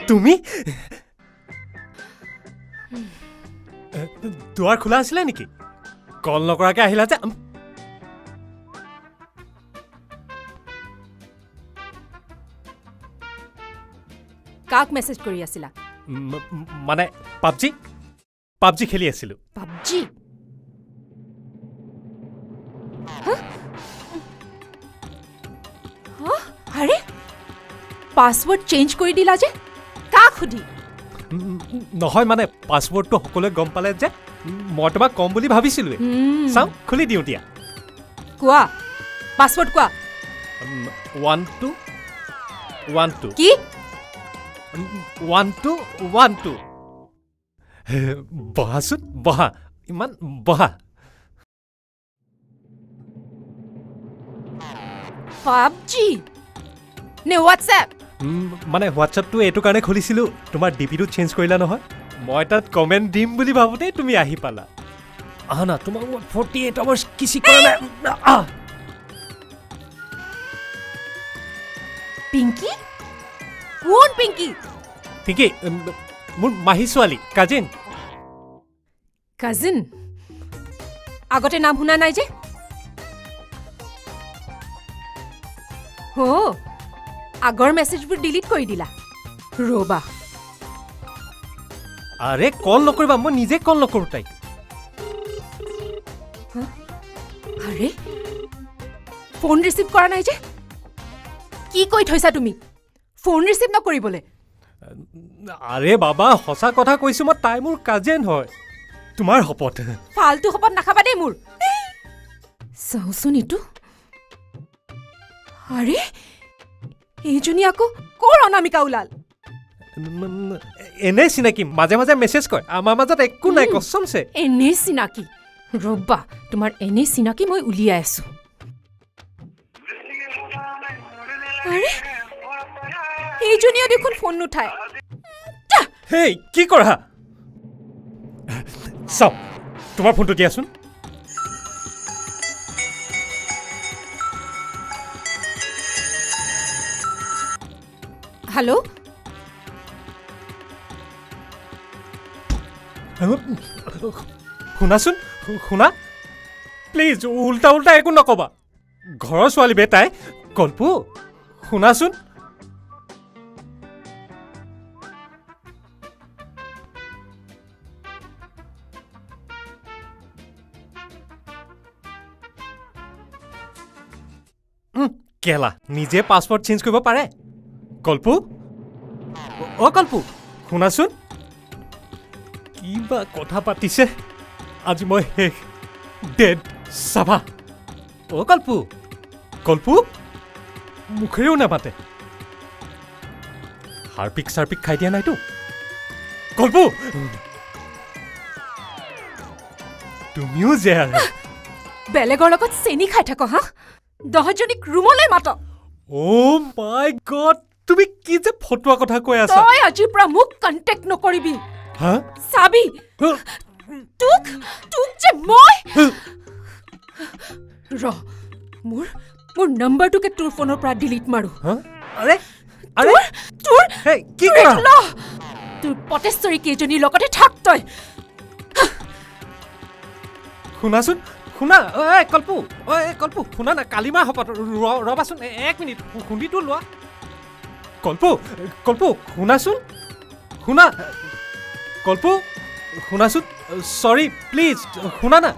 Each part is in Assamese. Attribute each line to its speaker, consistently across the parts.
Speaker 1: তুমি দুৱাৰ খোলা আছিলে নেকি কল নকৰাকে আহিলা যে
Speaker 2: কাক মেছেজ কৰি আছিলা
Speaker 1: মানে পাবজি খেলি আছিলো
Speaker 2: পাবজি আৰে পাছৱৰ্ড চেঞ্জ কৰি দিলা যে কাক সুধি
Speaker 1: নহয় মানে পাছৱৰ্ডটো সকলোৱে গম পালে যে মই তোমাক কম বুলি ভাবিছিলোৱে চাওঁ খুলি দিওঁ দিয়া
Speaker 2: কোৱা পাছৱৰ্ড কোৱা
Speaker 1: 1212
Speaker 2: কি
Speaker 1: 1212 বহাচোন বহা ইমান বহা
Speaker 2: পাবজি নে হোৱাটছএপ
Speaker 1: মানে হোৱাটছএপটো এইটো কাৰণে খুলিছিলো তোমাৰ ডিপিটো চেঞ্জ কৰিলা নহয় মই তাত কমেণ্ট দিম বুলি ভাবোঁতে তুমি আহি পালা না তোমাক মই 48 আৱাৰ্ছ কিছি কৰা নাই
Speaker 2: পিংকি কোন পিংকি
Speaker 1: পিংকি মোৰ মাহী ছোৱালী কাজিন
Speaker 2: আগতে নাম শুনা নাই যে আগৰ মেছেজবোৰ ডিলিট কৰি দিলা ৰবা
Speaker 1: আৰে কল নকৰিবা মই নিজে কল নকৰোঁ তাইক
Speaker 2: আৰে ফোন ৰিচিভ কৰা নাই যে কি কৈ থৈছা তুমি ফোন ৰিচিভ নকৰিবলৈ
Speaker 1: আৰে বাবা সঁচা কথা কৈছো মই তাই মোৰ কাজিন হয় তোমাৰ শপত
Speaker 2: ফালতু শপত নাখাবা দেই মোৰ চাওচোন এইটো আৰে এইজনী আকৌ কৰ অনামিকা ওলাল
Speaker 1: এনে চিনাকি মাজে মাজে মেছেজ কৰে আমাৰ মাজত একো নাই কচমছে
Speaker 2: এনে চিনাকি ৰবা তোমাৰ এনে চিনাকি মই উলিয়াই আছো আৰে এইজনীয়ে দেখোন ফোন নুঠায়
Speaker 1: হেই কি কৰা চাও তোমাৰ ফোনটো দিয়াচোন
Speaker 2: হেল্ল'
Speaker 1: শুনাচোন শুনা প্লিজ উল্টা উল্টা একো নকবা ঘৰৰ ছোৱালী বে তাই কল্পু শুনাচোন কেলা নিজে পাছৱৰ্ড চেঞ্জ কৰিব পাৰে কল্পু কল্পু শুনাচোন কিবা কথা পাতিছে আজি মই শেষ ডেড চাবা কল্পু মুখেৰেও নাপাতে হাৰ্পিক চাৰ্পিক খাই দিয়া নাইতো কল্পু তুমিও যে
Speaker 2: বেলেগৰ লগত চেনি খাই থাক হা 10 জনীক ৰুমলৈ মাত
Speaker 1: মাই গড তুমি কি যে ফটোৱা কথা কৈ আছা
Speaker 2: তই আজিৰ পৰা মোক কন্টেক্ট নকৰিবি
Speaker 1: হা
Speaker 2: চাবি তোক যে মই মোৰ নম্বৰটোকে তোৰ ফোনৰ পৰা ডিলিট মাৰো
Speaker 1: আৰে
Speaker 2: তোৰ
Speaker 1: কি কৰা
Speaker 2: তোৰ পটেশ্বৰী কেইজনীৰ লগতে থাক তই
Speaker 1: শুনাচোন শুনা কল্পু শুনা না কালিমা হপাত ৰবাচোন 1 মিনিট শুনিটো লোৱা কল্পু শুনাচোন শুনা কল্পু শুনাচোন চৰি প্লিজ শুনা না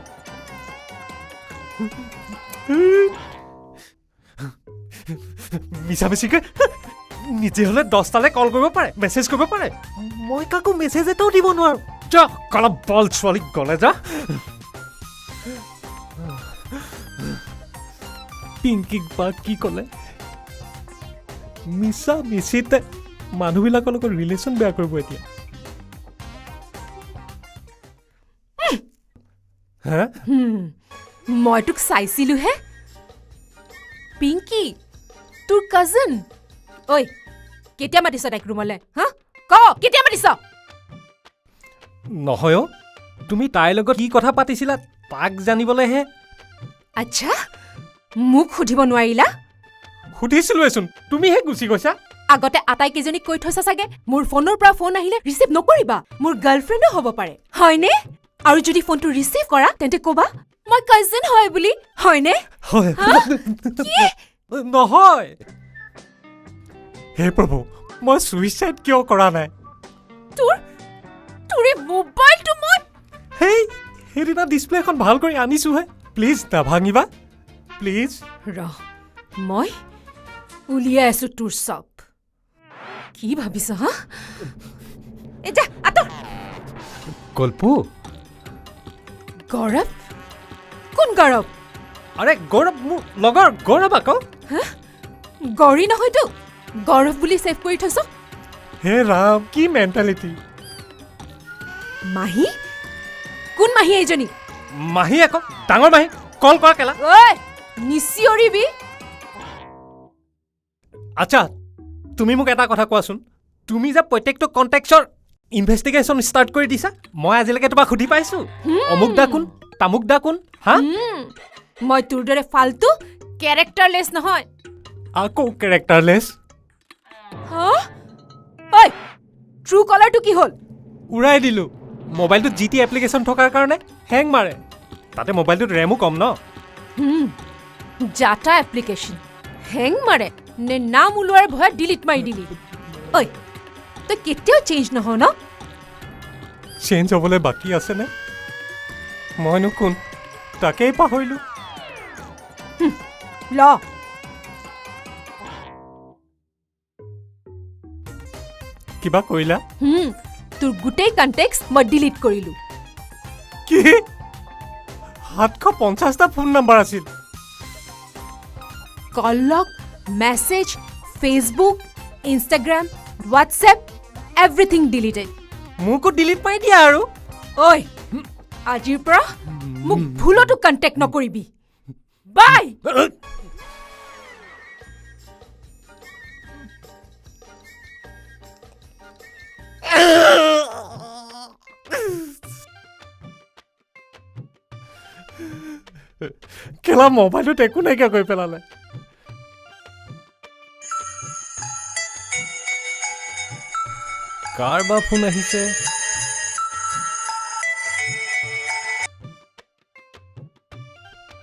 Speaker 1: মিছামিছিকৈ নিজে হ'লে 10টালৈ কল কৰিব পাৰে মেছেজ কৰিব পাৰে মই কাকো মেছেজ এটাও দিব নোৱাৰো যা কলা বল ছোৱালীক গলে যা পিংকিক বা কি ক'লে মিছা মিছিতে মানুহবিলাকৰ লগত ৰিলেশ্যন বেয়া কৰিব এতিয়া
Speaker 2: মই তোক চাইছিলোহে পিংকি তোৰ কাজিন ঐ কেতিয়া মাতিছ তাইক ৰুমলৈ হা কেতিয়া মাতিছ
Speaker 1: নহয় তুমি তাইৰ লগত কি কথা পাতিছিলা তাক জানিবলৈহে
Speaker 2: আচ্ছা মোক সুধিব নোৱাৰিলা
Speaker 1: সুধিছিলোৱেচোন তুমিহে গুচি গৈছা
Speaker 2: আগতে আটাইকেইজনীক কৈ থৈছা চাগে মোৰ ফোনৰ পৰা ফোন আহিলে ৰিচিভ নকৰিবা মোৰ গাৰ্লফ্ৰেণ্ডো হ'ব পাৰে হয়নে আৰু যদি ফোনটো ৰিচিভ কৰা তেন্তে ক'বা মই কাজিন হয় বুলি হয়নে
Speaker 1: হয়
Speaker 2: হা? কি?
Speaker 1: নহয় হে প্ৰভু মই ছুইচাইড কিয় কৰা নাই
Speaker 2: তোৰ মোবাইলটো মই
Speaker 1: হেই সেইদিনা ডিছপ্লেখন ভাল কৰি আনিছোহে প্লিজ নাভাঙিবা প্লিজ
Speaker 2: ৰহ মই উলিয়াই আছো তোৰ চব কি ভাবিছ হা যা আঁতৰ
Speaker 1: কল্পু
Speaker 2: গৌৰৱ কোন গৌৰৱ
Speaker 1: আৰে গৌৰৱ মোৰ লগৰ গৌৰৱ আকৌ
Speaker 2: গৌৰী নহয়তো গৌৰৱ বুলি ছেভ কৰি থৈছ
Speaker 1: হে ৰাম কি মেণ্টেলিটি
Speaker 2: মাহী কোন মাহী এইজনী
Speaker 1: মাহী আকৌ ডাঙৰ মাহী কল কৰা কেলা
Speaker 2: ঐ নিচিঞৰিবি
Speaker 1: আচ্ছা তুমি মোক এটা কথা কোৱাচোন তুমি যে প্ৰত্যেকটো কণ্টেক্টৰ ইনভেষ্টিগেশ্যন ষ্টাৰ্ট কৰি দিছা মই আজিলৈকে তোমাক সুধি পাইছোঁ অমুক দা কোন তামুক দা কোন হা
Speaker 2: মই তোৰ দৰে ফাল্টু কেৰেক্টাৰলেছ নহয়
Speaker 1: আকৌ কেৰেক্টাৰলেছ
Speaker 2: হা ঐ ট্ৰু কলাৰটো কি হ'ল
Speaker 1: উৰাই দিলোঁ মোবাইলটোত জি টি এপ্লিকেশ্যন থকাৰ কাৰণে হেং মাৰে তাতে মোবাইলটোত ৰেমো কম ন
Speaker 2: জাটা এপ্লিকেশ্যন হেং মাৰে নে নাম ওলোৱাৰ ভয়ত ডিলিট মাৰি দিলি ঐ তই কেতিয়াও চেঞ্জ নহ ন
Speaker 1: চেঞ্জ হ'বলৈ বাকী আছেনে মইনো কোন তাকেই পাহৰিলোঁ
Speaker 2: ল
Speaker 1: কিবা কৰিলা
Speaker 2: তোৰ গোটেই কণ্টেক্ট মই ডিলিট কৰিলোঁ
Speaker 1: কি 750টা ফোন নম্বৰ আছিল
Speaker 2: call log message Facebook Instagram WhatsApp everything deleted
Speaker 1: মোকো ডিলিট মাৰি দিয়া আৰু
Speaker 2: ঐ আজিৰ পৰা মোক ভুলতো কণ্টেক্ট নকৰিবি বাই
Speaker 1: কেলা মোবাইলটোত একো নাইকিয়া কৰি পেলালে কাৰ বা ফোন আহিছে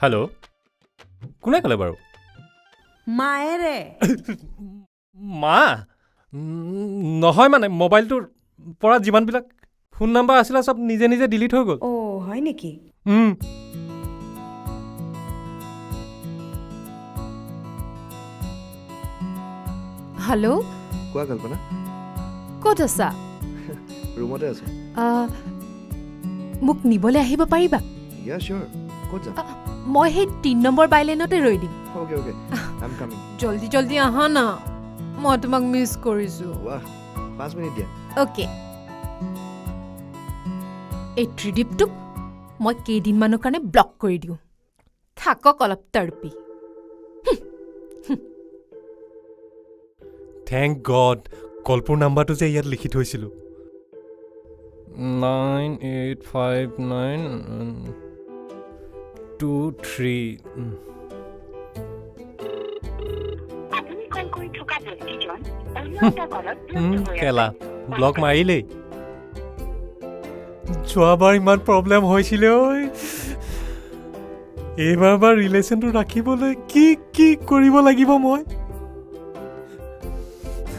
Speaker 1: হেল্ল' কোনে ক'লে বাৰু
Speaker 3: মায়েৰে
Speaker 1: মা নহয় মানে মোবাইলটোৰ পৰা যিমানবিলাক ফোন নাম্বাৰ আছিলে চব নিজে নিজে ডিলিট হৈ গ'ল
Speaker 3: অ' হয় নেকি
Speaker 2: হেল্ল'
Speaker 4: কোৱা কল্পনা
Speaker 2: ক'ত আছা
Speaker 4: ৰুমতে আছো
Speaker 2: মোক নিবলৈ আহিব পাৰিবা
Speaker 4: ইয়া চিয়'ৰ ক'ত যাম
Speaker 2: মই সেই 3 নম্বৰ বাইলেনতে ৰৈ দিম
Speaker 4: okay okay I am coming
Speaker 2: জল্দি জল্দি আহা না মই তোমাক মিছ কৰিছোঁ
Speaker 4: ৱাহ 5 মিনিট দিয়া
Speaker 2: অ'কে এই ত্ৰিদীপটোক মই কেইদিনমানৰ কাৰণে ব্লক কৰি দিওঁ থাকক অলপ তৰ্পি
Speaker 1: থেংক গড কল্পুৰ নাম্বাৰটো যে ইয়াত লিখি থৈছিলোঁ 985923 কেলা ব্লক মাৰিলেই যোৱাবাৰ ইমান প্ৰব্লেম হৈছিলে ঐ এইবাৰ ৰিলেশ্যনটো ৰাখিবলৈ কি কি কৰিব লাগিব মই